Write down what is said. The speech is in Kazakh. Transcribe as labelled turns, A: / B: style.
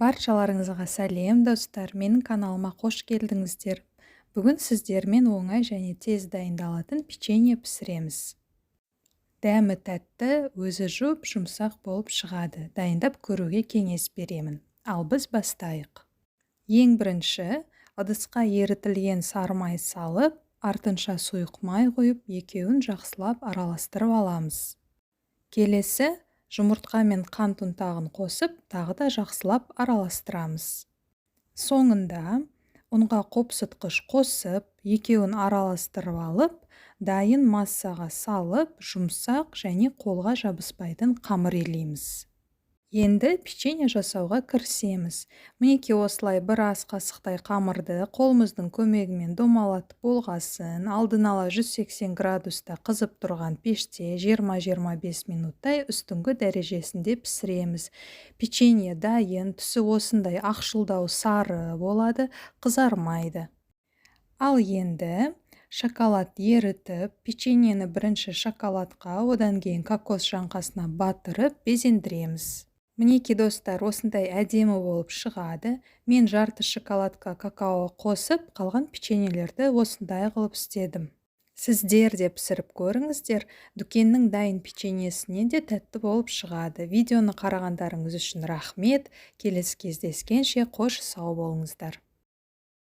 A: Баршаларыңызға сәлем достар, менің каналыма қош келдіңіздер. Бүгін сіздермен оңай және тез дайындалатын печенье пісіреміз. Дәмі тәтті, өзі жұмсақ болып шығады. Дайындап көруге кеңес беремін. Ал біз бастайық. Ең бірінші, ыдысқа ерітілген сары май салып, артынша сұйық май құйып, екеуін жақсылап араластырып аламыз. Келесі, жұмыртқа мен қант ұнтағын қосып, тағы да жақсылап араластырамыз. Соңында ұнға қопсытқыш қосып, екеуін араластырып алып, дайын массаға салып, жұмсақ және қолға жабыспайтын қамыр илейміз. Енді печенье жасауға кірісеміз. Мінекей осылай бір ас қасықтай қамырды қолымыздың көмегімен домалатып болғасын, алдын ала 180 градуста қызып тұрған пеште 20-25 минуттай үстіңгі дәрежесінде пісіреміз. Печенье дайын, түсі осындай ақшылдау сары болады, қызармайды. Ал енді шоколад ерітіп, печеньені бірінші шоколадқа, одан кейін кокос жаңқасына батырып, безендіреміз. Мінекей достар, осындай әдемі болып шығады. Мен жарты шоколадқа какао қосып, қалған печеньелерді осындай қылып істедім. Сіздер де пісіріп көріңіздер, дүкеннің дайын печеньесінен де тәтті болып шығады. Видеоны қарағандарыңыз үшін рахмет. Келесі кездескенше қош сау болыңыздар.